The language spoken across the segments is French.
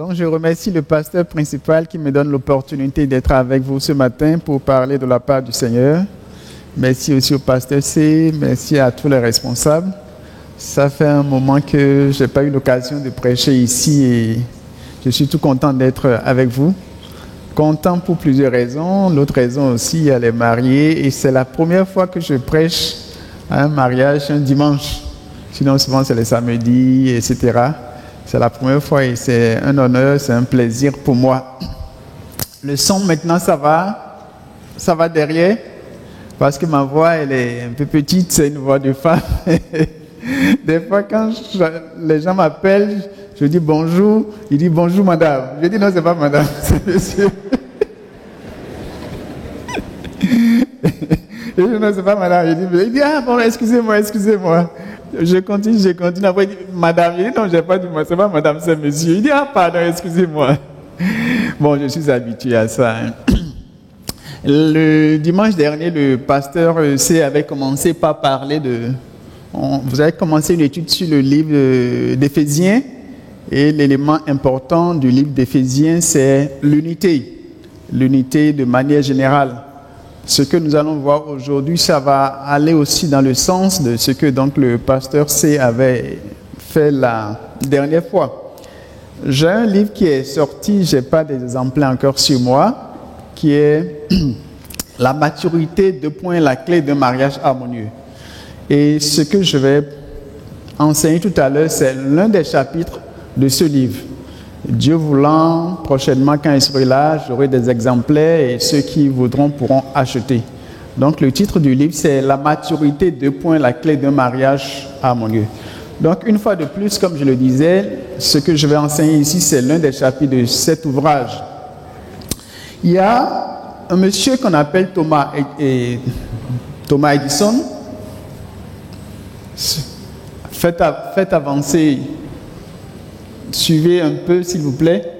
Donc, je remercie le pasteur principal qui me donne l'opportunité d'être avec vous ce matin pour parler de la part du Seigneur. Merci aussi au pasteur C, merci à tous les responsables. Ça fait un moment que je n'ai pas eu l'occasion de prêcher ici et je suis tout content d'être avec vous. Content pour plusieurs raisons. L'autre raison aussi, il y a les mariés et c'est la première fois que je prêche à un mariage un dimanche. Sinon, souvent, c'est les samedis, etc. C'est la première fois et c'est un honneur, c'est un plaisir pour moi. Le son, maintenant, ça va derrière, parce que ma voix, elle est un peu petite, c'est une voix de femme. Des fois, quand les gens m'appellent, je dis bonjour, il dit bonjour madame. Je dis non, c'est pas madame, c'est monsieur. Je dis non, c'est pas madame. Il dit ah bon, excusez-moi. Je continue. Après, il dit madame. Je dis non, j'ai pas dit moi, c'est pas madame, c'est monsieur. Il dit ah pardon, excusez-moi. Bon, je suis habitué à ça. Le dimanche dernier, le pasteur C avait commencé par parler vous avez commencé une étude sur le livre d'Éphésiens. Et l'élément important du livre d'Éphésiens, c'est l'unité. L'unité de manière générale. Ce que nous allons voir aujourd'hui, ça va aller aussi dans le sens de ce que donc le pasteur C avait fait la dernière fois. J'ai un livre qui est sorti, je n'ai pas d'exemplaire encore sur moi, qui est La maturité, la clé d'un mariage harmonieux. Et ce que je vais enseigner tout à l'heure, c'est l'un des chapitres de ce livre. Dieu voulant, prochainement quand il sera là, j'aurai des exemplaires et ceux qui voudront pourront acheter. Donc le titre du livre, c'est La maturité, la clé d'un mariage harmonieux. Donc une fois de plus, comme je le disais, ce que je vais enseigner ici, c'est l'un des chapitres de cet ouvrage. Il y a un monsieur qu'on appelle Thomas Edison. Faites avancer. Suivez un peu, s'il vous plaît.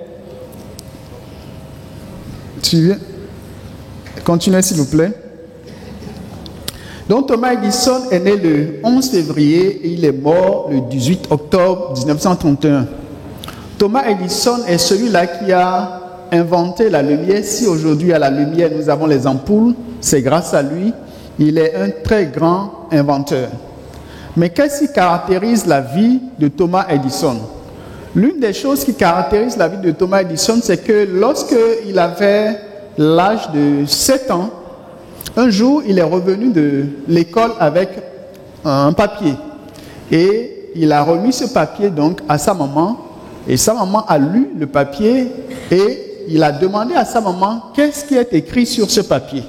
Suivez. Continuez, s'il vous plaît. Donc, Thomas Edison est né le 11 février et il est mort le 18 octobre 1931. Thomas Edison est celui-là qui a inventé la lumière. Si aujourd'hui, à la lumière, nous avons les ampoules, c'est grâce à lui. Il est un très grand inventeur. Mais qu'est-ce qui caractérise la vie de Thomas Edison ? L'une des choses qui caractérise la vie de Thomas Edison, c'est que lorsqu'il avait l'âge de 7 ans, un jour, il est revenu de l'école avec un papier. Et il a remis ce papier donc à sa maman. Et sa maman a lu le papier et il a demandé à sa maman qu'est-ce qui est écrit sur ce papier.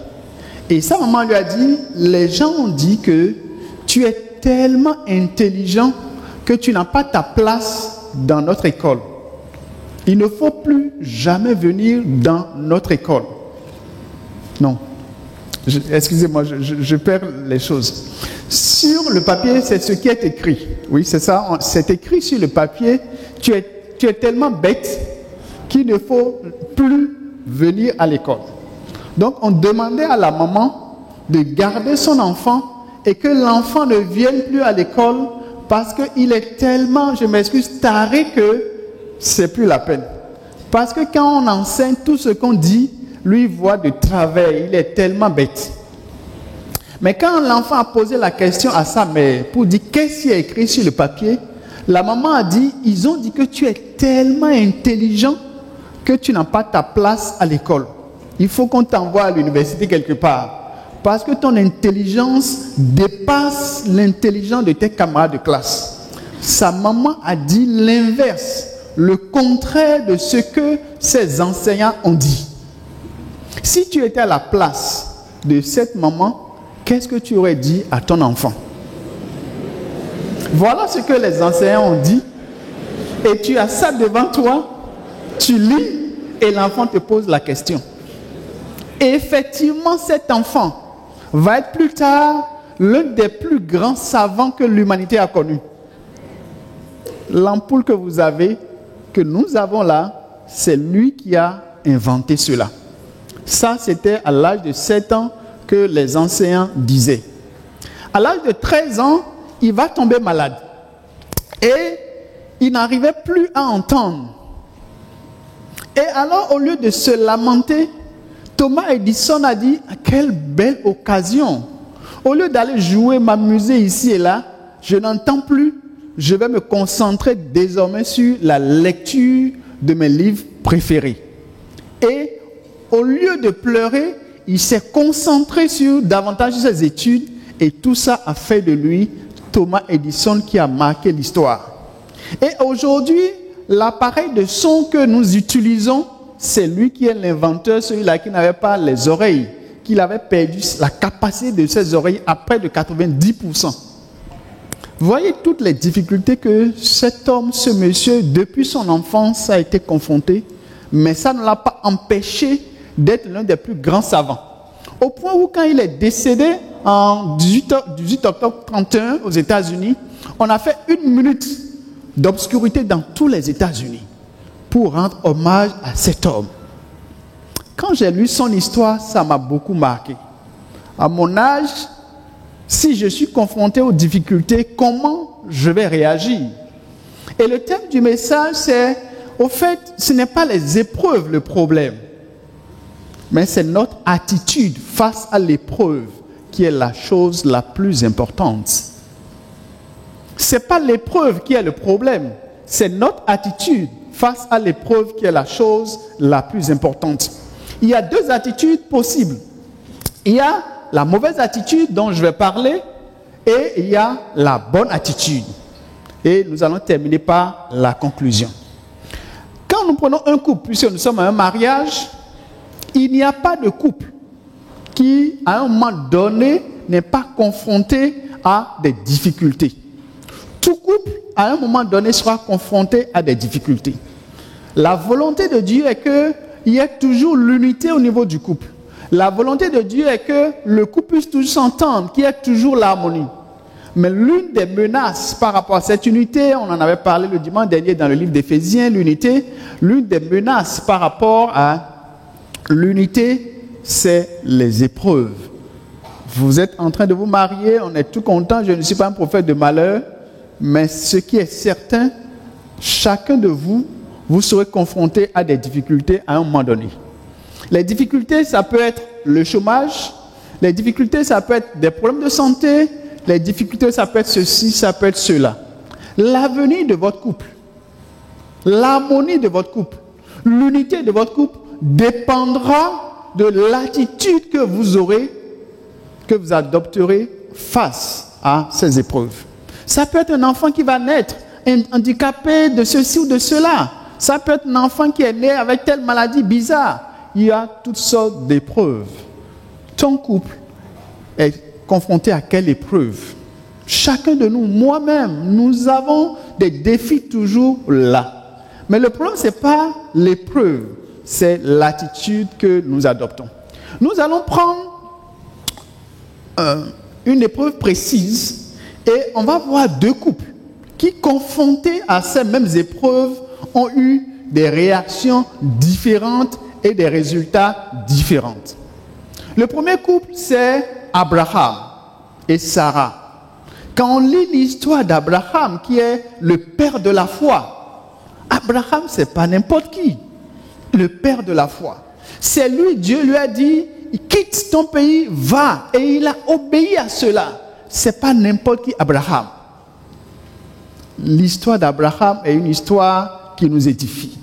Et sa maman lui a dit, les gens ont dit que tu es tellement intelligent que tu n'as pas ta place dans notre école. Il ne faut plus jamais venir dans notre école. Non. Excusez-moi, je perds les choses. Sur le papier, c'est ce qui est écrit. Oui, c'est ça. C'est écrit sur le papier. Tu es tellement bête qu'il ne faut plus venir à l'école. Donc, on demandait à la maman de garder son enfant et que l'enfant ne vienne plus à l'école parce qu'il est tellement, je m'excuse, taré que c'est plus la peine. Parce que quand on enseigne tout ce qu'on dit, lui voit de travers, il est tellement bête. Mais quand l'enfant a posé la question à sa mère pour dire qu'est-ce qui est écrit sur le papier, la maman a dit, ils ont dit que tu es tellement intelligent que tu n'as pas ta place à l'école. Il faut qu'on t'envoie à l'université quelque part. Parce que ton intelligence dépasse l'intelligence de tes camarades de classe. Sa maman a dit l'inverse, le contraire de ce que ses enseignants ont dit. Si tu étais à la place de cette maman, qu'est-ce que tu aurais dit à ton enfant? Voilà ce que les enseignants ont dit. Et tu as ça devant toi, tu lis et l'enfant te pose la question. Et effectivement, cet enfant va être plus tard l'un des plus grands savants que l'humanité a connu. L'ampoule que vous avez, que nous avons là, c'est lui qui a inventé cela. Ça, c'était à l'âge de 7 ans que les enseignants disaient. À l'âge de 13 ans, il va tomber malade. Et il n'arrivait plus à entendre. Et alors, au lieu de se lamenter, Thomas Edison a dit, quelle belle occasion. Au lieu d'aller jouer, m'amuser ici et là, je n'entends plus. Je vais me concentrer désormais sur la lecture de mes livres préférés. Et au lieu de pleurer, il s'est concentré davantage sur ses études et tout ça a fait de lui Thomas Edison qui a marqué l'histoire. Et aujourd'hui, l'appareil de son que nous utilisons, c'est lui qui est l'inventeur, celui-là qui n'avait pas les oreilles, qu'il avait perdu la capacité de ses oreilles à près de 90%. Vous voyez toutes les difficultés que cet homme, ce monsieur, depuis son enfance, a été confronté, mais ça ne l'a pas empêché d'être l'un des plus grands savants. Au point où, quand il est décédé en 18 octobre 1931 aux États-Unis, on a fait 1 minute d'obscurité dans tous les États-Unis pour rendre hommage à cet homme. Quand j'ai lu son histoire, ça m'a beaucoup marqué. À mon âge, si je suis confronté aux difficultés, comment je vais réagir? Et le thème du message, c'est, au fait, ce n'est pas les épreuves le problème, mais c'est notre attitude face à l'épreuve qui est la chose la plus importante. Ce n'est pas l'épreuve qui est le problème, c'est notre attitude face à l'épreuve qui est la chose la plus importante. Il y a 2 attitudes possibles. Il y a la mauvaise attitude dont je vais parler et il y a la bonne attitude. Et nous allons terminer par la conclusion. Quand nous prenons un couple, puisque nous sommes à un mariage, il n'y a pas de couple qui, à un moment donné, n'est pas confronté à des difficultés. Tout couple, à un moment donné, sera confronté à des difficultés. La volonté de Dieu est qu'il y ait toujours l'unité au niveau du couple. La volonté de Dieu est que le couple puisse toujours s'entendre, qu'il y ait toujours l'harmonie. Mais l'une des menaces par rapport à cette unité, on en avait parlé le dimanche dernier dans le livre d'Éphésiens, l'unité, l'une des menaces par rapport à l'unité, c'est les épreuves. Vous êtes en train de vous marier, on est tout content, je ne suis pas un prophète de malheur, mais ce qui est certain, chacun de vous, vous serez confronté à des difficultés à un moment donné. Les difficultés, ça peut être le chômage, les difficultés, ça peut être des problèmes de santé, les difficultés, ça peut être ceci, ça peut être cela. L'avenir de votre couple, l'harmonie de votre couple, l'unité de votre couple dépendra de l'attitude que vous aurez, que vous adopterez face à ces épreuves. Ça peut être un enfant qui va naître handicapé de ceci ou de cela. Ça peut être un enfant qui est né avec telle maladie bizarre. Il y a toutes sortes d'épreuves. Ton couple est confronté à quelle épreuve? Chacun de nous, moi-même, nous avons des défis toujours là. Mais le problème, ce n'est pas l'épreuve, c'est l'attitude que nous adoptons. Nous allons prendre une épreuve précise et on va voir 2 couples qui, confrontés à ces mêmes épreuves, ont eu des réactions différentes et des résultats différents. Le premier couple, c'est Abraham et Sarah. Quand on lit l'histoire d'Abraham, qui est le père de la foi, Abraham, ce n'est pas n'importe qui, le père de la foi. C'est lui, Dieu lui a dit, quitte ton pays, va. Et il a obéi à cela. Ce n'est pas n'importe qui, Abraham. L'histoire d'Abraham est une histoire qui nous édifie.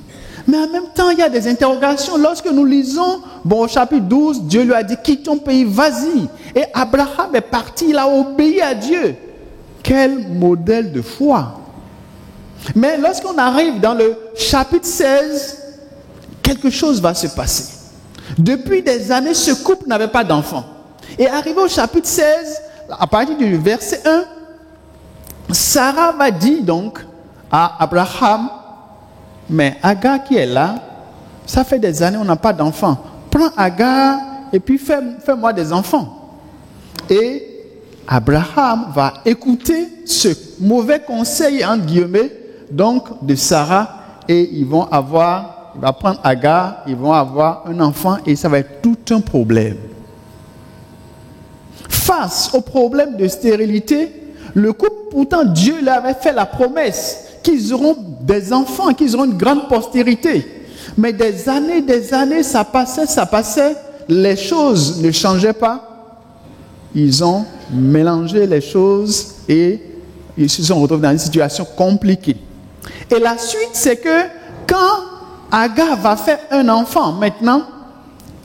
Mais en même temps, il y a des interrogations. Lorsque nous lisons, au chapitre 12, Dieu lui a dit, quitte ton pays, vas-y. Et Abraham est parti, il a obéi à Dieu. Quel modèle de foi. Mais lorsqu'on arrive dans le chapitre 16, quelque chose va se passer. Depuis des années, ce couple n'avait pas d'enfant. Et arrivé au chapitre 16, à partir du verset 1, Sarah va dire donc à Abraham, mais Agar qui est là, ça fait des années on n'a pas d'enfant. Prends Agar et puis fais-moi des enfants. Et Abraham va écouter ce mauvais conseil, entre guillemets, donc de Sarah, et il va prendre Agar, ils vont avoir un enfant et ça va être tout un problème. Face au problème de stérilité, le couple, pourtant Dieu leur avait fait la promesse qu'ils auront des enfants, qu'ils auront une grande postérité. Mais des années, ça passait, les choses ne changeaient pas. Ils ont mélangé les choses et ils se sont retrouvés dans une situation compliquée. Et la suite, c'est que quand Agar va faire un enfant maintenant,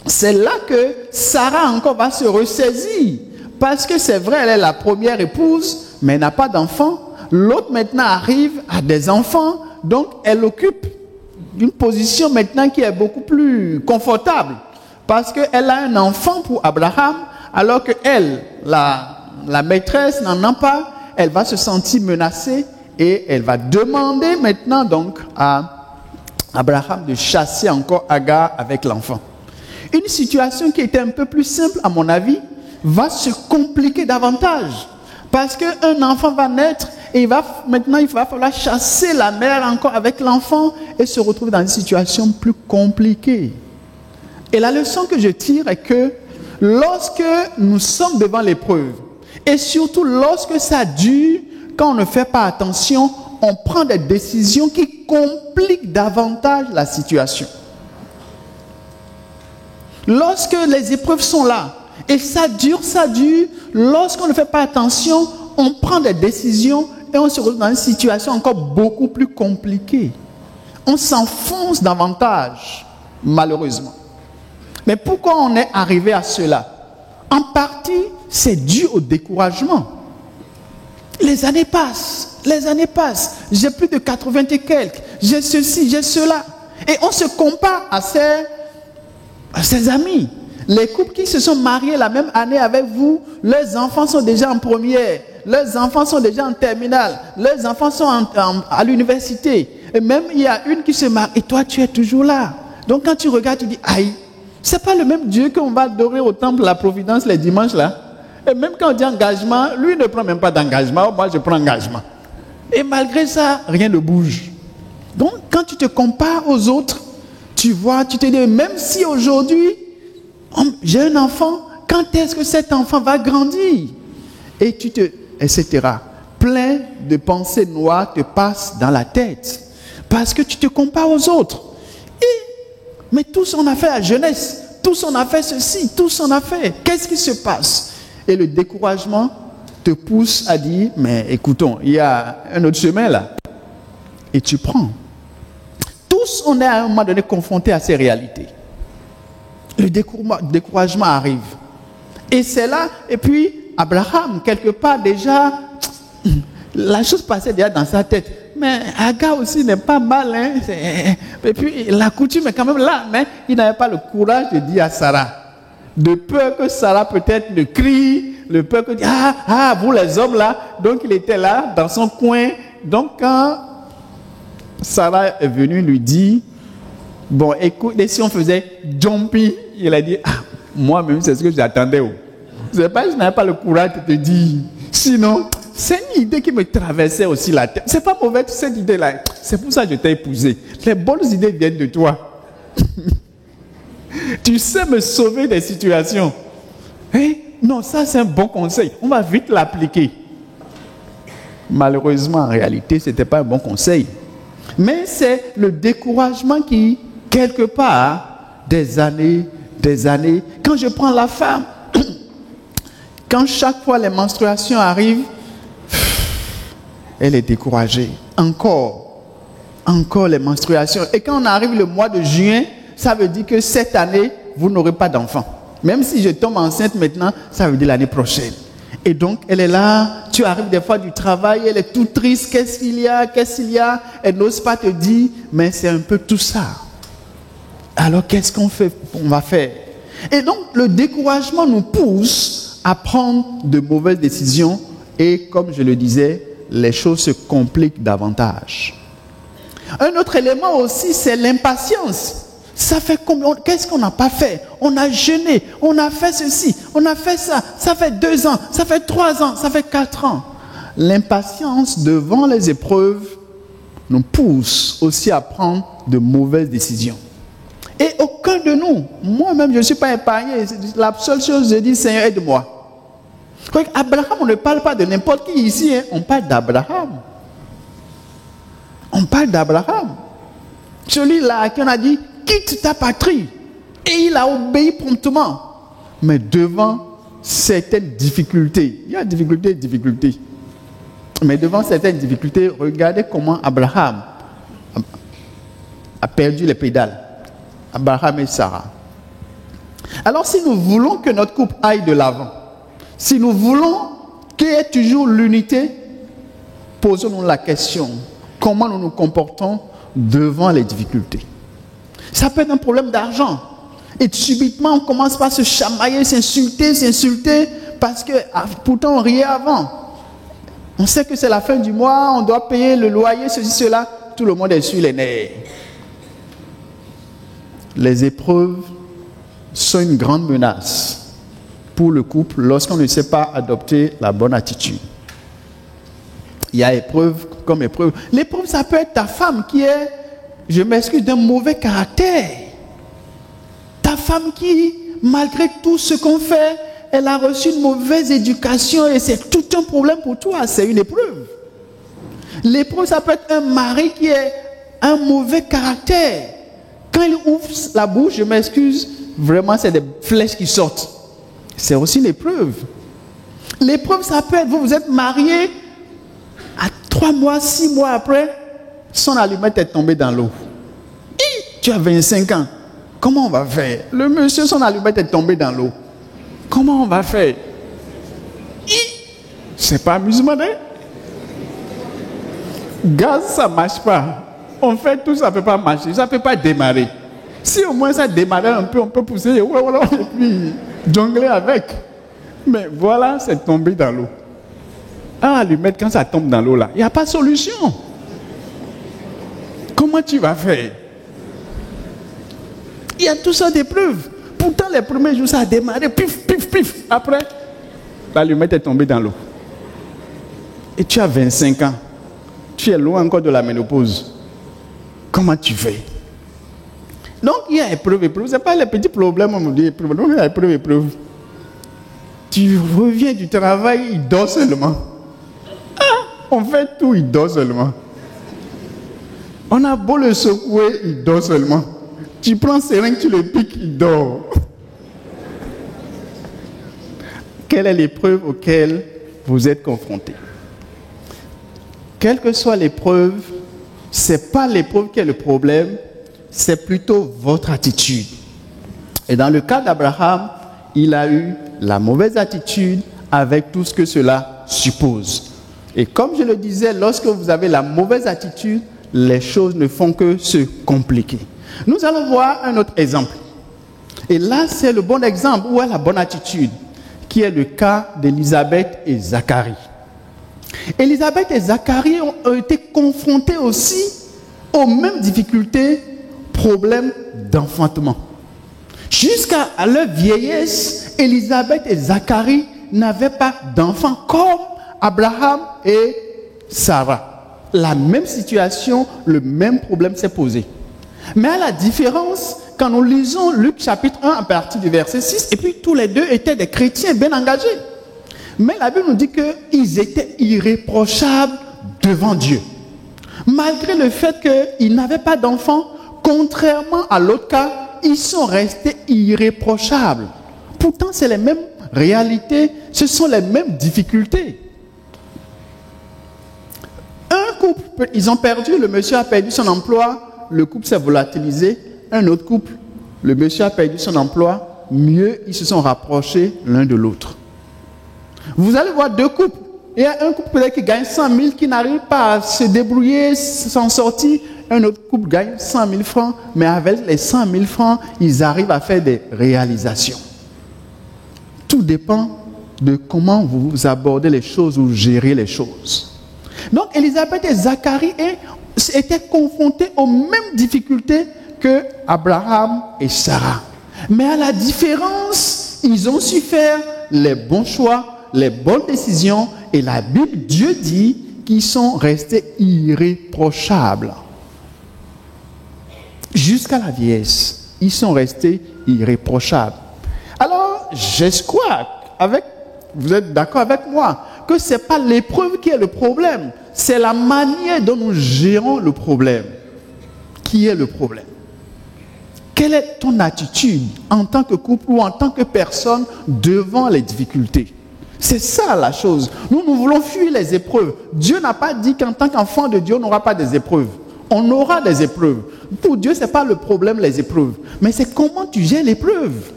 c'est là que Sarah encore va se ressaisir. Parce que c'est vrai, elle est la première épouse, mais elle n'a pas d'enfant. L'autre maintenant arrive à des enfants, donc elle occupe une position maintenant qui est beaucoup plus confortable. Parce qu'elle a un enfant pour Abraham, alors que elle, la maîtresse, n'en a pas. Elle va se sentir menacée et elle va demander maintenant donc à Abraham de chasser encore Agar avec l'enfant. Une situation qui était un peu plus simple, à mon avis, va se compliquer davantage. Parce qu'un enfant va naître et maintenant il va falloir chasser la mère encore avec l'enfant et se retrouver dans une situation plus compliquée. Et la leçon que je tire est que lorsque nous sommes devant l'épreuve, et surtout lorsque ça dure, quand on ne fait pas attention, on prend des décisions qui compliquent davantage la situation. Lorsque les épreuves sont là, et ça dure, lorsqu'on ne fait pas attention, on prend des décisions et on se retrouve dans une situation encore beaucoup plus compliquée. On s'enfonce davantage, malheureusement. Mais pourquoi on est arrivé à cela? En partie, c'est dû au découragement. Les années passent. J'ai plus de 80 et quelques. J'ai ceci, j'ai cela. Et on se compare à ses amis. Les couples qui se sont mariés la même année avec vous, leurs enfants sont déjà en première, leurs enfants sont déjà en terminale, leurs enfants sont à l'université. Et même il y a une qui se marie et toi tu es toujours là. Donc quand tu regardes, tu dis, aïe, c'est pas le même Dieu qu'on va adorer au temple de la Providence les dimanches là. Et même quand on dit engagement, lui ne prend même pas d'engagement, moi je prends engagement. Et malgré ça, rien ne bouge. Donc quand tu te compares aux autres, tu vois, tu te dis, même si aujourd'hui, j'ai un enfant, quand est-ce que cet enfant va grandir? Et etc. Plein de pensées noires te passent dans la tête. Parce que tu te compares aux autres. Mais tous on a fait la jeunesse, tous on a fait ceci, tous on a fait. Qu'est-ce qui se passe? Et le découragement te pousse à dire, mais écoutons, il y a un autre chemin là. Et tu prends. Tous on est à un moment donné confrontés à ces réalités. Le découragement arrive. Et c'est là, et puis Abraham, quelque part déjà, la chose passait déjà dans sa tête. Mais Agar aussi n'est pas mal. Hein? Et puis la coutume est quand même là. Mais il n'avait pas le courage de dire à Sarah. De peur que Sarah peut-être le crie. De peur que vous les hommes là. Donc il était là, dans son coin. Donc quand Sarah est venue lui dire, bon écoute, et si on faisait jumpy, il a dit, moi-même c'est ce que j'attendais. C'est pas que je n'avais pas le courage de te dire. Sinon, c'est une idée qui me traversait aussi la tête. C'est pas mauvais cette idée-là. C'est pour ça que je t'ai épousé. Les bonnes idées viennent de toi. Tu sais me sauver des situations. Non, ça c'est un bon conseil. On va vite l'appliquer. Malheureusement, en réalité, ce n'était pas un bon conseil. Mais c'est le découragement qui, quelque part, des années, quand je prends la femme, quand chaque fois les menstruations arrivent, elle est découragée. Encore les menstruations. Et quand on arrive le mois de juin, ça veut dire que cette année, vous n'aurez pas d'enfant. Même si je tombe enceinte maintenant, ça veut dire l'année prochaine. Et donc, elle est là, tu arrives des fois du travail, elle est toute triste, qu'est-ce qu'il y a, elle n'ose pas te dire, mais c'est un peu tout ça. Alors, qu'est-ce qu'on va faire? Et donc, le découragement nous pousse à prendre de mauvaises décisions et, comme je le disais, les choses se compliquent davantage. Un autre élément aussi, c'est l'impatience. Ça fait combien? Qu'est-ce qu'on n'a pas fait? On a jeûné, on a fait ceci, on a fait ça. Ça fait 2 ans, ça fait 3 ans, ça fait 4 ans. L'impatience devant les épreuves nous pousse aussi à prendre de mauvaises décisions. Et aucun de nous, moi-même je ne suis pas épargné. La seule chose, je dis, Seigneur, aide-moi. Abraham, on ne parle pas de n'importe qui ici, hein. On parle d'Abraham. On parle d'Abraham. Celui-là qui on a dit, quitte ta patrie. Et il a obéi promptement. Mais devant certaines difficultés, il y a difficultés. Mais devant certaines difficultés, regardez comment Abraham a perdu les pédales. Abraham et Sarah. Alors si nous voulons que notre couple aille de l'avant, si nous voulons qu'il y ait toujours l'unité, posons-nous la question, comment nous nous comportons devant les difficultés? Ça peut être un problème d'argent. Et subitement, on commence par se chamailler, s'insulter, parce que pourtant on riait avant. On sait que c'est la fin du mois, on doit payer le loyer, ceci, cela. Tout le monde est sur les nerfs. Les épreuves sont une grande menace pour le couple lorsqu'on ne sait pas adopter la bonne attitude. Il y a épreuve comme épreuve. L'épreuve, ça peut être ta femme qui est, je m'excuse, d'un mauvais caractère. Ta femme qui, malgré tout ce qu'on fait, elle a reçu une mauvaise éducation et c'est tout un problème pour toi. C'est une épreuve. L'épreuve, ça peut être un mari qui est un mauvais caractère. Quand il ouvre la bouche, je m'excuse, vraiment c'est des flèches qui sortent. C'est aussi une épreuve. L'épreuve, ça peut être, vous êtes marié, à 3 mois, 6 mois après, son allumette est tombée dans l'eau. Tu as 25 ans. Comment on va faire? Le monsieur, son allumette est tombée dans l'eau. Comment on va faire? C'est pas amusement, hein? Gaz, ça ne marche pas. On fait tout, ça ne peut pas marcher. Ça ne peut pas démarrer. Si au moins ça démarrait un peu, on peut pousser et puis jongler avec. Mais voilà, c'est tombé dans l'eau. Allumette, quand ça tombe dans l'eau là, il n'y a pas de solution. Comment tu vas faire? Il y a tout ça d'épreuves. Pourtant, les premiers jours, ça a démarré, pif, pif, pif. Après, l'allumette est tombée dans l'eau. Et tu as 25 ans. Tu es loin encore de la ménopause. Comment tu fais? Donc, il y a épreuve. Ce n'est pas les petits problèmes, on me dit épreuve. Donc, il y a épreuve. Tu reviens du travail, il dort seulement. On fait tout, il dort seulement. On a beau le secouer, il dort seulement. Tu prends seringue, tu le piques, il dort. Quelle est l'épreuve auquel vous êtes confrontés? Quelle que soit l'épreuve, ce n'est pas l'épreuve qui est le problème, c'est plutôt votre attitude. Et dans le cas d'Abraham, il a eu la mauvaise attitude avec tout ce que cela suppose. Et comme je le disais, lorsque vous avez la mauvaise attitude, les choses ne font que se compliquer. Nous allons voir un autre exemple. Et là, c'est le bon exemple où est la bonne attitude, qui est le cas d'Élisabeth et Zacharie. Élisabeth et Zacharie ont été confrontés aussi aux mêmes difficultés, problèmes d'enfantement. Jusqu'à leur vieillesse, Élisabeth et Zacharie n'avaient pas d'enfants comme Abraham et Sarah. La même situation, le même problème s'est posé. Mais à la différence, quand nous lisons Luc chapitre 1 à partir du verset 6, et puis tous les deux étaient des chrétiens bien engagés. Mais la Bible nous dit qu'ils étaient irréprochables devant Dieu. Malgré le fait qu'ils n'avaient pas d'enfants, contrairement à l'autre cas, ils sont restés irréprochables. Pourtant, c'est les mêmes réalités, ce sont les mêmes difficultés. Un couple, ils ont perdu, le monsieur a perdu son emploi, le couple s'est volatilisé. Un autre couple, le monsieur a perdu son emploi, mieux, ils se sont rapprochés l'un de l'autre. Vous allez voir deux couples. Il y a un couple peut-être qui gagne 100 000, qui n'arrive pas à se débrouiller, s'en sortir. Un autre couple gagne 100 000 francs, mais avec les 100 000 francs, ils arrivent à faire des réalisations. Tout dépend de comment vous abordez les choses ou gérez les choses. Donc, Élisabeth et Zacharie étaient confrontés aux mêmes difficultés que Abraham et Sarah. Mais à la différence, ils ont su faire les bons choix, les bonnes décisions, et la Bible, Dieu dit qu'ils sont restés irréprochables. Jusqu'à la vieillesse, ils sont restés irréprochables. Alors, j'espère, vous êtes d'accord avec moi, que ce n'est pas l'épreuve qui est le problème, c'est la manière dont nous gérons le problème qui est le problème. quelle est ton attitude en tant que couple ou en tant que personne devant les difficultés? C'est ça la chose. Nous voulons fuir les épreuves. Dieu n'a pas dit qu'en tant qu'enfant de Dieu, on n'aura pas des épreuves. On aura des épreuves. Pour Dieu, ce n'est pas le problème, les épreuves. Mais c'est comment tu gères l'épreuve.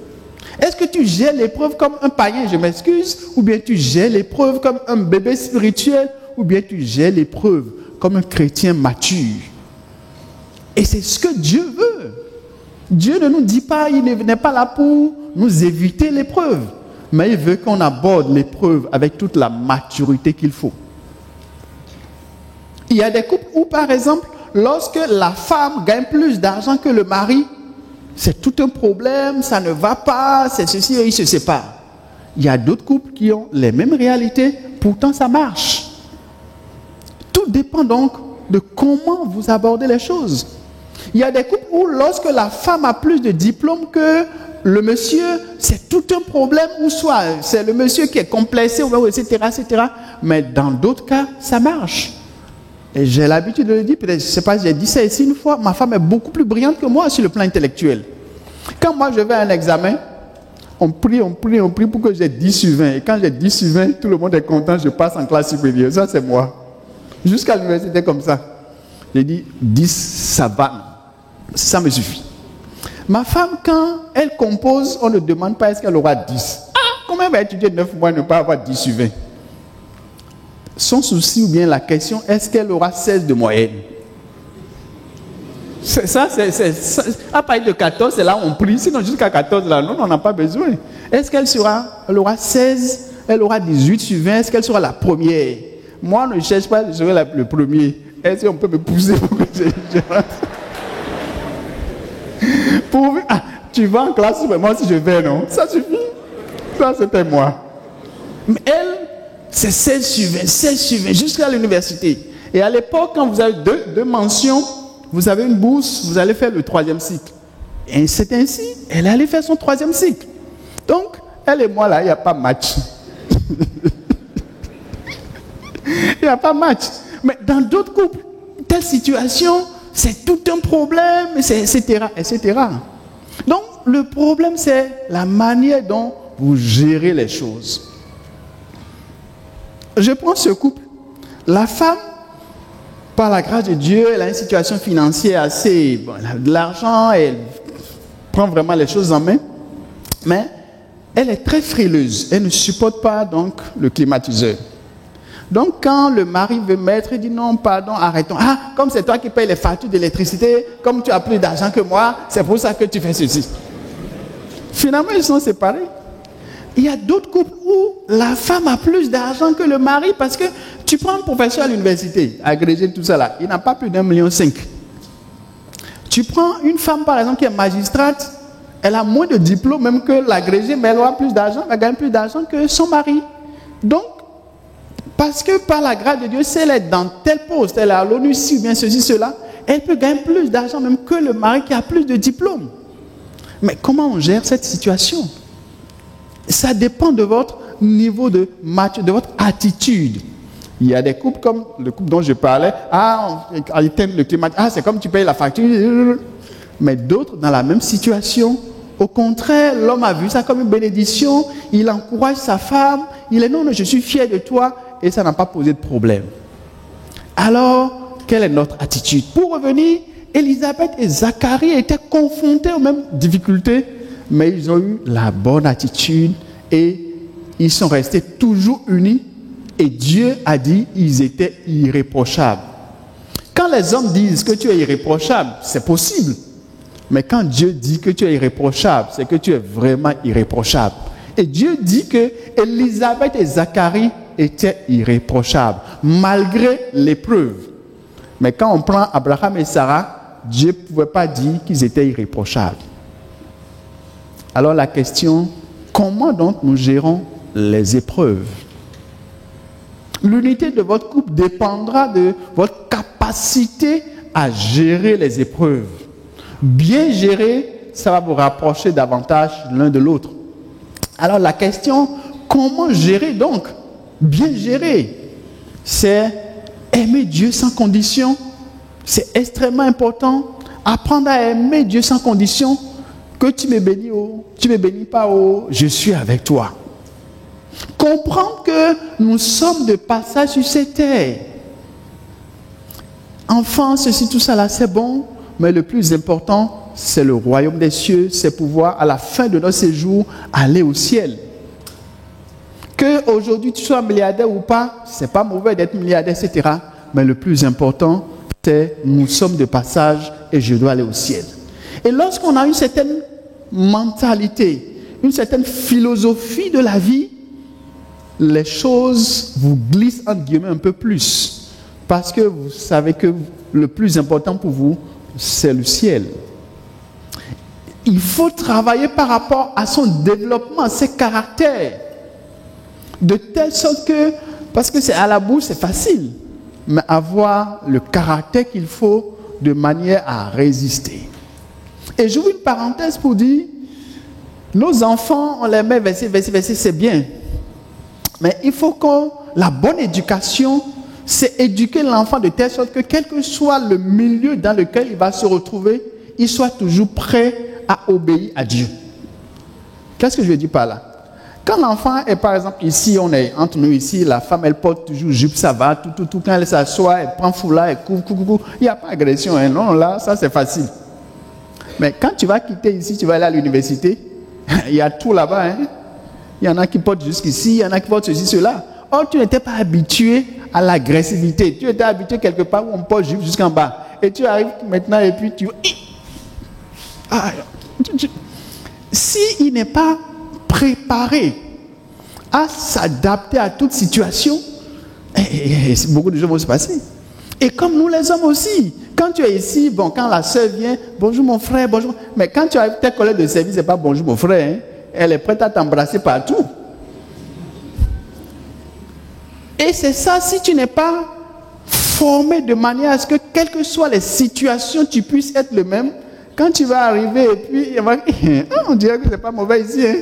Est-ce que tu gères l'épreuve comme un païen, je m'excuse, ou bien tu gères l'épreuve comme un bébé spirituel, ou bien tu gères l'épreuve comme un chrétien mature? Et c'est ce que Dieu veut. Dieu ne nous dit pas, il n'est pas là pour nous éviter l'épreuve, mais il veut qu'on aborde l'épreuve avec toute la maturité qu'il faut. Il y a des couples où, par exemple, lorsque la femme gagne plus d'argent que le mari, c'est tout un problème, ça ne va pas, c'est ceci et ils se séparent. Il y a d'autres couples qui ont les mêmes réalités, pourtant ça marche. Tout dépend donc de comment vous abordez les choses. Il y a des couples où lorsque la femme a plus de diplômes que le monsieur, c'est tout un problème, ou soit c'est le monsieur qui est complexé, etc., etc. Mais dans d'autres cas, ça marche. Et j'ai l'habitude de le dire, peut-être, je ne sais pas si j'ai dit ça ici une fois, ma femme est beaucoup plus brillante que moi sur le plan intellectuel. Quand moi je vais à un examen, on prie pour que j'ai 10 sur 20. Et quand j'ai 10 sur 20, tout le monde est content, je passe en classe supérieure. Ça, c'est moi. Jusqu'à l'université comme ça. J'ai dit 10, ça va. Ça me suffit. Ma femme, quand elle compose, on ne demande pas est-ce qu'elle aura 10. Comment elle va étudier 9 mois et ne pas avoir 10 sur 20? Son souci ou bien la question, est-ce qu'elle aura 16 de moyenne? C'est ça, à partir de 14, c'est là où on prie. Sinon, jusqu'à 14, là, non, on n'a pas besoin. Est-ce qu'elle aura 16, elle aura 18 sur 20, est-ce qu'elle sera la première? Moi, je ne cherche pas, je serai le premier. Est-ce qu'on peut me pousser pour que je rentre? Tu vas en classe, moi si je vais, non? Ça suffit. Ça, c'était moi. Mais elle, c'est 16 sur 20, 16 sur 20, jusqu'à l'université. Et à l'époque, quand vous avez deux mentions, vous avez une bourse, vous allez faire le 3e cycle. Et c'est ainsi, elle allait faire son 3e cycle. Donc, elle et moi, là, il n'y a pas match. Il n'y a pas match. Mais dans d'autres couples, telle situation, c'est tout un problème, etc., etc. Donc, le problème, c'est la manière dont vous gérez les choses. Je prends ce couple. La femme, par la grâce de Dieu, elle a une situation financière assez... Bon, elle a de l'argent, elle prend vraiment les choses en main. Mais elle est très frileuse. Elle ne supporte pas donc le climatiseur. Donc, quand le mari veut mettre, il dit non, pardon, arrêtons. Ah, comme c'est toi qui payes les factures d'électricité, comme tu as plus d'argent que moi, c'est pour ça que tu fais ceci. Finalement, ils sont séparés. Il y a d'autres couples où la femme a plus d'argent que le mari parce que tu prends un professeur à l'université, agrégé, tout ça là, il n'a pas plus d'1,5 million. Tu prends une femme, par exemple, qui est magistrate, elle a moins de diplômes même que l'agrégé, mais elle aura plus d'argent, elle gagne plus d'argent que son mari. Donc, parce que par la grâce de Dieu, si elle est dans tel poste, elle est à l'ONU, si ou bien ceci, cela, elle peut gagner plus d'argent même que le mari qui a plus de diplômes. Mais comment on gère cette situation? Ça dépend de votre niveau de match, de votre attitude. Il y a des couples comme le couple dont je parlais. On éteint le climat. C'est comme tu payes la facture. Mais d'autres, dans la même situation, au contraire, l'homme a vu ça comme une bénédiction. Il encourage sa femme. Il est non, je suis fier de toi. Et ça n'a pas posé de problème. Alors, quelle est notre attitude? Pour revenir, Élisabeth et Zacharie étaient confrontés aux mêmes difficultés, mais ils ont eu la bonne attitude et ils sont restés toujours unis. Et Dieu a dit qu'ils étaient irréprochables. Quand les hommes disent que tu es irréprochable, c'est possible. Mais quand Dieu dit que tu es irréprochable, c'est que tu es vraiment irréprochable. Et Dieu dit que Élisabeth et Zacharie étaient irréprochables, malgré l'épreuve. Mais quand on prend Abraham et Sarah, Dieu ne pouvait pas dire qu'ils étaient irréprochables. Alors la question, comment donc nous gérons les épreuves? L'unité de votre couple dépendra de votre capacité à gérer les épreuves. Bien gérer, ça va vous rapprocher davantage l'un de l'autre. Alors la question, comment gérer donc? Bien gérer, c'est aimer Dieu sans condition. C'est extrêmement important. Apprendre à aimer Dieu sans condition. Que tu me bénis ou tu me bénis pas, oh, je suis avec toi. Comprendre que nous sommes de passage sur cette terre. Enfant, ceci, tout ça là, c'est bon, mais le plus important, c'est le royaume des cieux, c'est pouvoir, à la fin de notre séjour, aller au ciel. Que aujourd'hui tu sois milliardaire ou pas, c'est pas mauvais d'être milliardaire, etc. Mais le plus important, c'est nous sommes de passage et je dois aller au ciel. Et lorsqu'on a une certaine mentalité, une certaine philosophie de la vie, les choses vous glissent entre guillemets un peu plus. Parce que vous savez que le plus important pour vous, c'est le ciel. Il faut travailler par rapport à son développement, à ses caractères. De telle sorte que, parce que c'est à la bouche, c'est facile, mais avoir le caractère qu'il faut de manière à résister. Et j'ouvre une parenthèse pour dire, nos enfants, on les met verser, c'est bien. Mais il faut que la bonne éducation, c'est éduquer l'enfant de telle sorte que quel que soit le milieu dans lequel il va se retrouver, il soit toujours prêt à obéir à Dieu. Qu'est-ce que je veux dire par là? Quand l'enfant est par exemple ici, on est entre nous ici, la femme elle porte toujours jupe, ça va, tout. Quand elle s'assoit, elle prend foulard, elle couvre. Il n'y a pas d'agression, hein, non, là, ça c'est facile. Mais quand tu vas quitter ici, tu vas aller à l'université, il y a tout là-bas, hein. Il y en a qui portent jusqu'ici, il y en a qui portent ceci, cela. Or, tu n'étais pas habitué à l'agressivité. Tu étais habitué quelque part où on porte jupe jusqu'en bas. Et tu arrives maintenant et puis tu... S'il n'est pas préparé à s'adapter à toute situation, beaucoup de choses vont se passer. Et comme nous les hommes aussi, quand tu es ici, bon, quand la sœur vient, bonjour mon frère, bonjour. Mais quand tu arrives, tes collègues de service, c'est pas bonjour mon frère, hein. Elle est prête à t'embrasser partout. Et c'est ça, si tu n'es pas formé de manière à ce que, quelles que soient les situations, tu puisses être le même. Quand tu vas arriver et puis, on dirait que c'est pas mauvais ici, hein.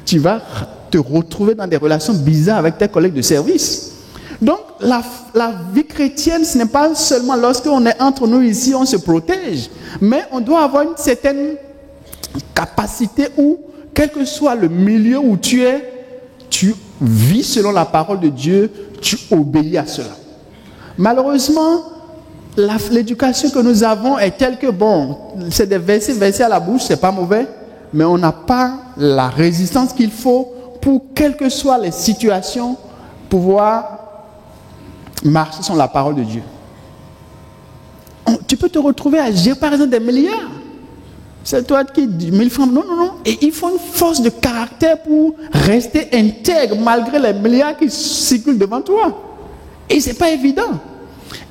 Tu vas te retrouver dans des relations bizarres avec tes collègues de service. Donc, la vie chrétienne, ce n'est pas seulement lorsqu'on est entre nous ici, on se protège, mais on doit avoir une certaine capacité où, quel que soit le milieu où tu es, tu vis selon la parole de Dieu, tu obéis à cela. Malheureusement, l'éducation que nous avons est telle que, bon, c'est des versets à la bouche, c'est pas mauvais, mais on n'a pas la résistance qu'il faut pour, quelles que soient les situations, pouvoir marcher sur la parole de Dieu. Tu peux te retrouver à gérer par exemple des milliards. C'est toi qui dis 1000 francs. Non. Et il faut une force de caractère pour rester intègre malgré les milliards qui circulent devant toi. Et ce n'est pas évident.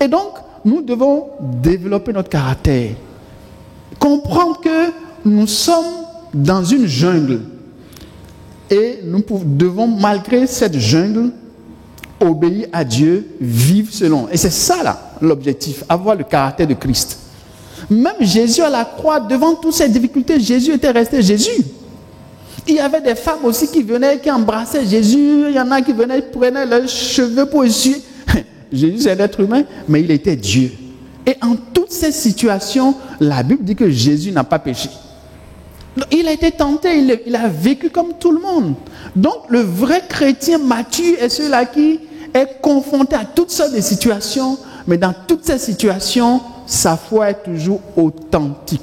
Et donc, nous devons développer notre caractère. Comprendre que nous sommes dans une jungle. Et nous devons, malgré cette jungle, obéir à Dieu, vivre selon. Et c'est ça là, l'objectif, avoir le caractère de Christ. Même Jésus à la croix, devant toutes ces difficultés, Jésus était resté Jésus. Il y avait des femmes aussi qui venaient, qui embrassaient Jésus. Il y en a qui venaient, prenaient leurs cheveux pour essuyer. Jésus c'est un être humain, mais il était Dieu. Et en toutes ces situations, la Bible dit que Jésus n'a pas péché. Il a été tenté, il a vécu comme tout le monde. Donc le vrai chrétien mature est celui-là qui est confronté à toutes sortes de situations, mais dans toutes ces situations, sa foi est toujours authentique.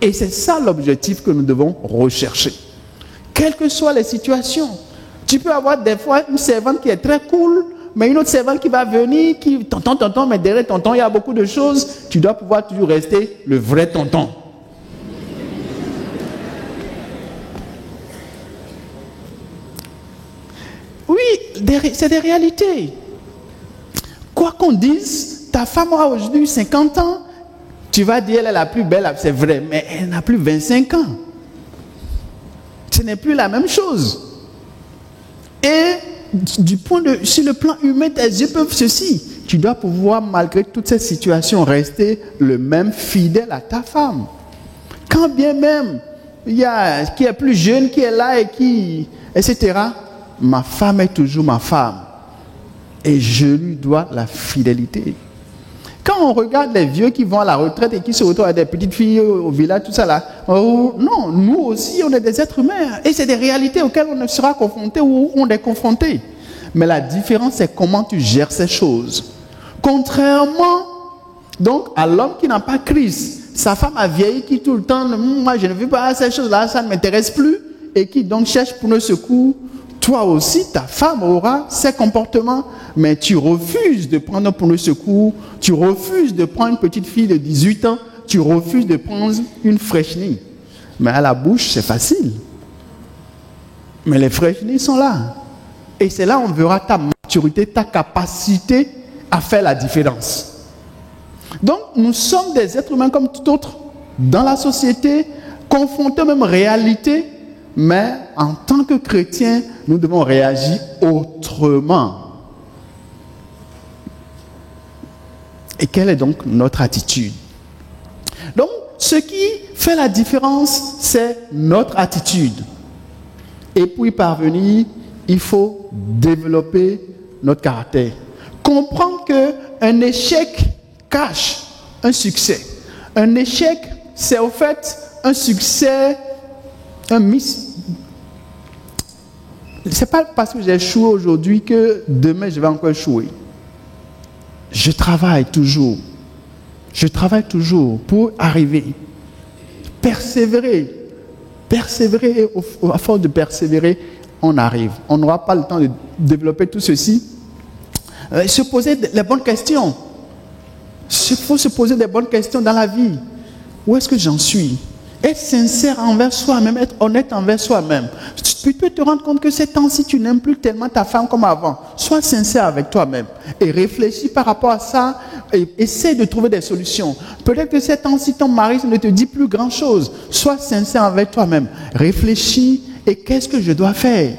Et c'est ça l'objectif que nous devons rechercher. Quelles que soient les situations. Tu peux avoir des fois une servante qui est très cool, mais une autre servante qui va venir, qui tonton, mais derrière tonton, il y a beaucoup de choses. Tu dois pouvoir toujours rester le vrai tonton. Oui, c'est des réalités. Quoi qu'on dise, ta femme a aujourd'hui 50 ans, tu vas dire elle est la plus belle, c'est vrai, mais elle n'a plus 25 ans. Ce n'est plus la même chose. Et sur le plan humain, tes yeux peuvent ceci. Tu dois pouvoir, malgré toutes ces situations, rester le même fidèle à ta femme. Quand bien même, il y a qui est plus jeune, qui est là et qui, etc., ma femme est toujours ma femme. Et je lui dois la fidélité. Quand quand on regarde les vieux qui vont à la retraite et qui se retrouvent avec des petites filles au village, tout ça là, non, nous aussi, on est des êtres humains. Et c'est des réalités auxquelles on ne sera confronté ou on est confronté. Mais la différence, c'est comment tu gères ces choses. Contrairement donc à l'homme qui n'a pas Christ, sa femme a vieilli qui tout le temps, moi je ne veux pas ces choses-là, ça ne m'intéresse plus, et qui donc cherche pour le secours. Toi aussi, ta femme aura ces comportements, mais tu refuses de prendre pour le secours, tu refuses de prendre une petite fille de 18 ans, tu refuses de prendre une fraîche-née. Mais à la bouche, c'est facile. Mais les fraîches-nés sont là. Et c'est là où on verra ta maturité, ta capacité à faire la différence. Donc, nous sommes des êtres humains comme tout autre, dans la société, confrontés aux mêmes réalités, mais en tant que chrétiens, nous devons réagir autrement. Et quelle est donc notre attitude? Donc, ce qui fait la différence, c'est notre attitude. Et pour y parvenir, il faut développer notre caractère. Comprendre qu'un échec cache un succès. Un échec, c'est au fait un succès, un miss. Ce n'est pas parce que j'ai échoué aujourd'hui que demain je vais encore échouer. Je travaille toujours. Je travaille toujours pour arriver. Persévérer. Persévérer, à force de persévérer, on arrive. On n'aura pas le temps de développer tout ceci. Se poser les bonnes questions. Il faut se poser des bonnes questions dans la vie. Où est-ce que j'en suis? Être sincère envers soi-même, être honnête envers soi-même. Tu peux te rendre compte que ces temps-ci, tu n'aimes plus tellement ta femme comme avant. Sois sincère avec toi-même et réfléchis par rapport à ça et essaie de trouver des solutions. Peut-être que ces temps-ci, ton mari ne te dit plus grand-chose. Sois sincère avec toi-même. Réfléchis et qu'est-ce que je dois faire?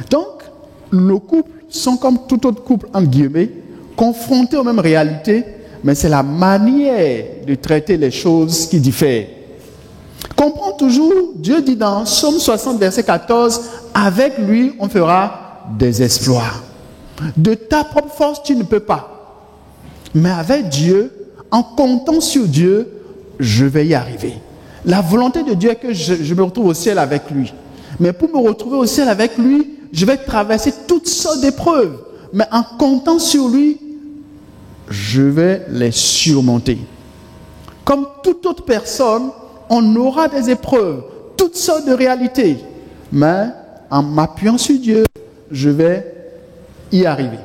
Donc, nos couples sont comme tout autre couple, entre guillemets, confrontés aux mêmes réalités, mais c'est la manière de traiter les choses qui diffère. Comprends toujours, Dieu dit dans Psaume 60, verset 14, avec lui, on fera des exploits. De ta propre force, tu ne peux pas. Mais avec Dieu, en comptant sur Dieu, je vais y arriver. La volonté de Dieu est que je me retrouve au ciel avec lui. Mais pour me retrouver au ciel avec lui, je vais traverser toutes sortes d'épreuves. Mais en comptant sur lui, je vais les surmonter. Comme toute autre personne, on aura des épreuves, toutes sortes de réalités. Mais en m'appuyant sur Dieu, je vais y arriver.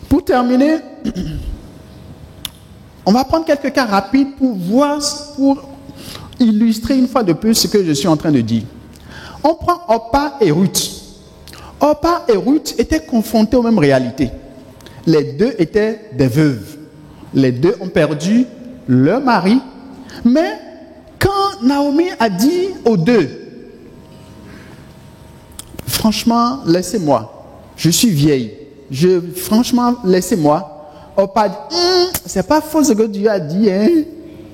Pour terminer, on va prendre quelques cas rapides pour voir, pour illustrer une fois de plus ce que je suis en train de dire. On prend Orpa et Ruth. Orpa et Ruth étaient confrontés aux mêmes réalités. Les deux étaient des veuves. Les deux ont perdu leur mari. Mais quand Naomi a dit aux deux, franchement, laissez-moi, je suis vieille, franchement, laissez-moi. Orpa a dit, c'est pas faux ce que Dieu a dit, hein?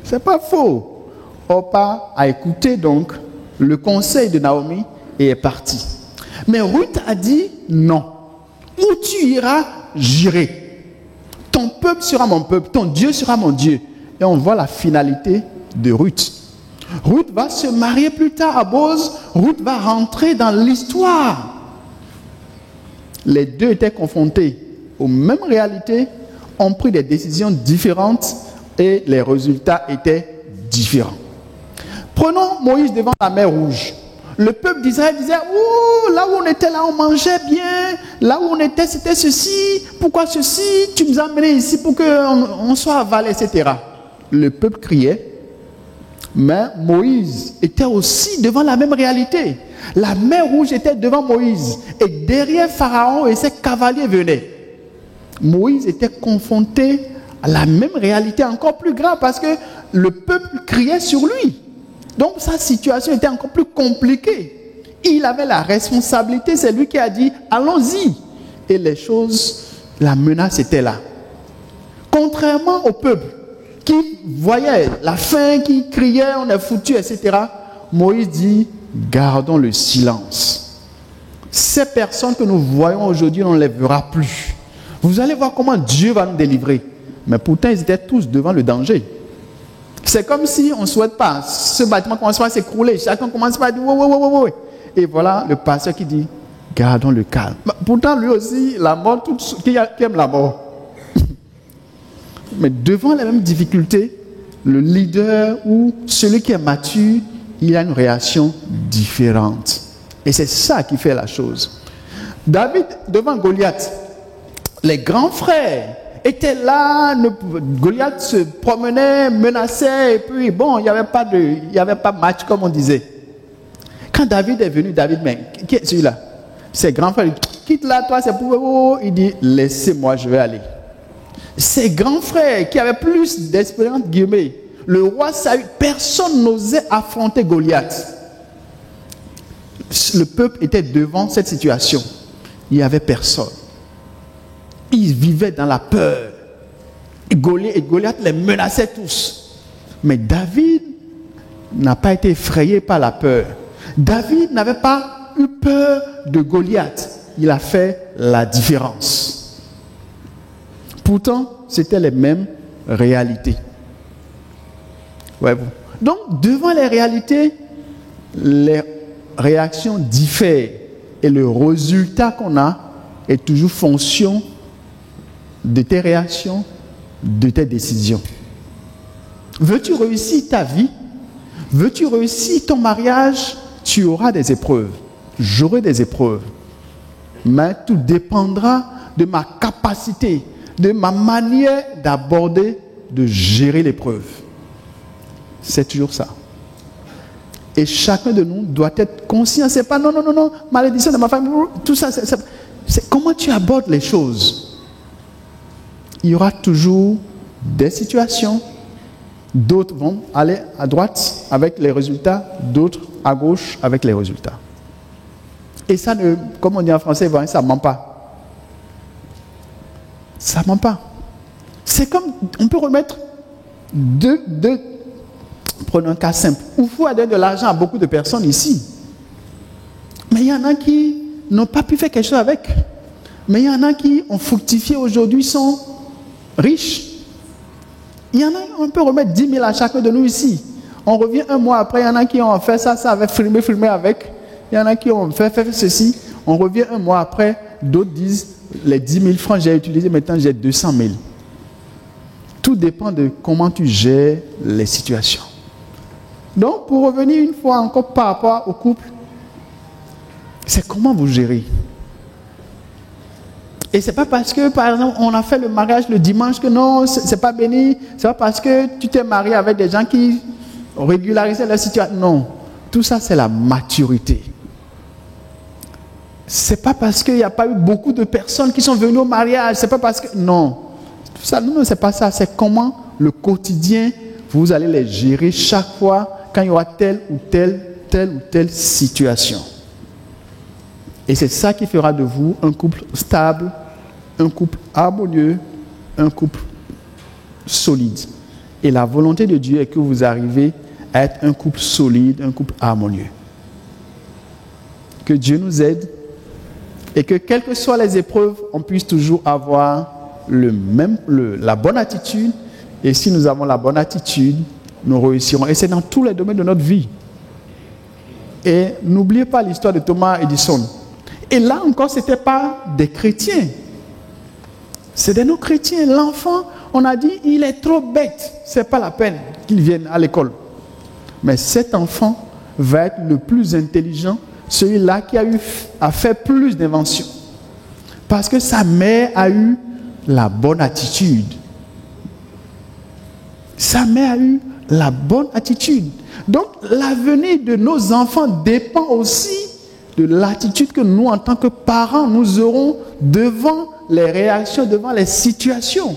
C'est pas faux. Orpa a écouté donc le conseil de Naomi et est parti. Mais Ruth a dit non. Où tu iras, j'irai. Ton peuple sera mon peuple, ton Dieu sera mon Dieu. Et on voit la finalité de Ruth. Ruth va se marier plus tard à Boz. Ruth va rentrer dans l'histoire. Les deux étaient confrontés aux mêmes réalités, ont pris des décisions différentes et les résultats étaient différents. Prenons Moïse devant la mer Rouge. Le peuple d'Israël disait, ouh, là où on était, là on mangeait bien, là où on était, c'était ceci, pourquoi ceci, tu nous as amenés ici pour qu'on soit avalé, etc. Le peuple criait, mais Moïse était aussi devant la même réalité. La mer Rouge était devant Moïse, et derrière Pharaon et ses cavaliers venaient. Moïse était confronté à la même réalité, encore plus grave, parce que le peuple criait sur lui. Donc sa situation était encore plus compliquée. Il avait la responsabilité, c'est lui qui a dit allons-y. Et les choses, la menace était là. Contrairement au peuple qui voyait la faim, qui criait on est foutu, etc. Moïse dit gardons le silence. Ces personnes que nous voyons aujourd'hui, on ne les verra plus. Vous allez voir comment Dieu va nous délivrer. Mais pourtant, ils étaient tous devant le danger. C'est comme si on ne souhaite pas. Ce bâtiment commence à s'écrouler. Chacun commence à dire ouais. Et voilà le pasteur qui dit gardons le calme. Pourtant, lui aussi, la mort, qui aime la mort. Mais devant les mêmes difficultés, le leader ou celui qui est mature, il a une réaction différente. Et c'est ça qui fait la chose. David, devant Goliath, les grands frères étaient là, Goliath se promenait, menaçait, et puis bon, il n'y avait pas de match comme on disait. Quand David est venu, mais qui est celui-là? Ses grands frères, quitte là, toi, c'est pour vous. Il dit, laissez-moi, je vais aller. Ses grands frères qui avaient plus d'expérience, le roi Saül, personne n'osait affronter Goliath. Le peuple était devant cette situation. Il n'y avait personne. Ils vivaient dans la peur. Et Goliath les menaçait tous. Mais David n'a pas été effrayé par la peur. David n'avait pas eu peur de Goliath. Il a fait la différence. Pourtant, c'était les mêmes réalités. Ouais, bon. Donc, devant les réalités, les réactions diffèrent. Et le résultat qu'on a est toujours fonction de tes réactions, de tes décisions. Veux-tu réussir ta vie? Veux-tu réussir ton mariage? Tu auras des épreuves. J'aurai des épreuves. Mais tout dépendra de ma capacité, de ma manière d'aborder, de gérer l'épreuve. C'est toujours ça. Et chacun de nous doit être conscient. C'est pas non, malédiction de ma famille, tout ça. C'est comment tu abordes les choses. Il y aura toujours des situations. D'autres vont aller à droite avec les résultats, d'autres à gauche avec les résultats. Et ça, comme on dit en français, ça ne ment pas. Ça ne ment pas. C'est comme, on peut remettre prenons un cas simple. Il faut donner de l'argent à beaucoup de personnes ici. Mais il y en a qui n'ont pas pu faire quelque chose avec. Mais il y en a qui ont fructifié aujourd'hui, sont riches. Il y en a, on peut remettre 10 000 à chacun de nous ici. On revient un mois après, il y en a qui ont fait ça avec filmé avec. Il y en a qui ont fait ceci. On revient un mois après, d'autres disent, les 10 000 francs j'ai utilisé, maintenant j'ai 200 000. Tout dépend de comment tu gères les situations. Donc, pour revenir une fois encore par rapport au couple, c'est comment vous gérez. Et c'est pas parce que, par exemple, on a fait le mariage le dimanche que non, c'est pas béni. C'est pas parce que tu t'es marié avec des gens qui régularisaient la situation. Non, tout ça c'est la maturité. C'est pas parce qu'il n'y a pas eu beaucoup de personnes qui sont venues au mariage. C'est pas parce que non, tout ça, non, c'est pas ça. C'est comment le quotidien vous allez les gérer chaque fois quand il y aura telle ou telle situation. Et c'est ça qui fera de vous un couple stable, un couple harmonieux, un couple solide. Et la volonté de Dieu est que vous arrivez à être un couple solide, un couple harmonieux. Que Dieu nous aide et que quelles que soient les épreuves, on puisse toujours avoir la bonne attitude. Et si nous avons la bonne attitude, nous réussirons. Et c'est dans tous les domaines de notre vie. Et n'oubliez pas l'histoire de Thomas Edison. Et là encore, ce n'était pas des chrétiens. C'était nos chrétiens. L'enfant, on a dit, il est trop bête. Ce n'est pas la peine qu'il vienne à l'école. Mais cet enfant va être le plus intelligent, celui-là qui a fait plus d'inventions. Parce que sa mère a eu la bonne attitude. Sa mère a eu la bonne attitude. Donc, l'avenir de nos enfants dépend aussi de l'attitude que nous, en tant que parents, nous aurons devant les réactions, devant les situations.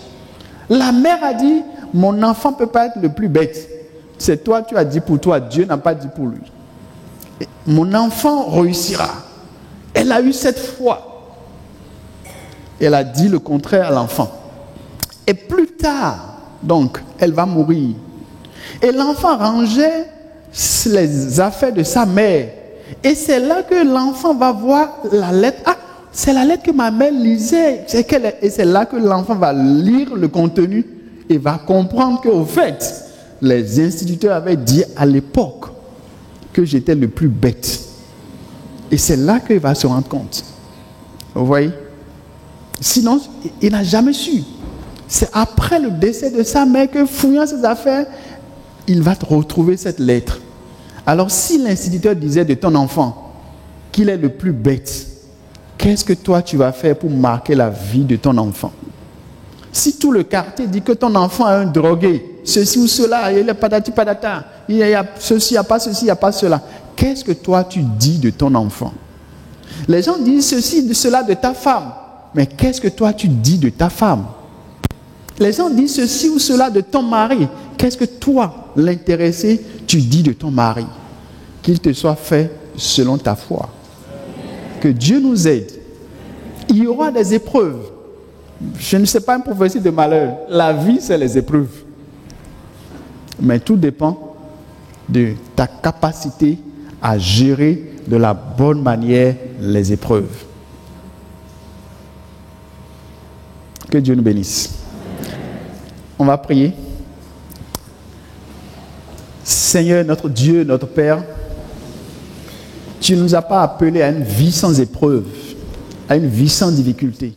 La mère a dit, mon enfant ne peut pas être le plus bête. C'est toi, tu as dit pour toi, Dieu n'a pas dit pour lui. Et mon enfant réussira. Elle a eu cette foi. Elle a dit le contraire à l'enfant. Et plus tard, donc, elle va mourir. Et l'enfant rangeait les affaires de sa mère. Et c'est là que l'enfant va voir la lettre. Ah, c'est la lettre que ma mère lisait. Et c'est là que l'enfant va lire le contenu et va comprendre qu'au fait, les instituteurs avaient dit à l'époque que j'étais le plus bête. Et c'est là qu'il va se rendre compte. Vous voyez? Sinon, il n'a jamais su. C'est après le décès de sa mère que, fouillant ses affaires, il va retrouver cette lettre. Alors, si l'instituteur disait de ton enfant qu'il est le plus bête, qu'est-ce que toi tu vas faire pour marquer la vie de ton enfant? Si tout le quartier dit que ton enfant est un drogué, ceci ou cela, il est patati patata, il y a ceci, il n'y a pas ceci, il n'y a pas cela, qu'est-ce que toi tu dis de ton enfant? Les gens disent ceci, de cela de ta femme, mais qu'est-ce que toi tu dis de ta femme? Les gens disent ceci ou cela de ton mari, qu'est-ce que toi, l'intéressé, tu dis de ton mari? Qu'il te soit fait selon ta foi. Que Dieu nous aide. Il y aura des épreuves. Je ne sais pas une prophétie de malheur. La vie, c'est les épreuves. Mais tout dépend de ta capacité à gérer de la bonne manière les épreuves. Que Dieu nous bénisse. On va prier. Seigneur, notre Dieu, notre Père, tu ne nous as pas appelés à une vie sans épreuve, à une vie sans difficulté.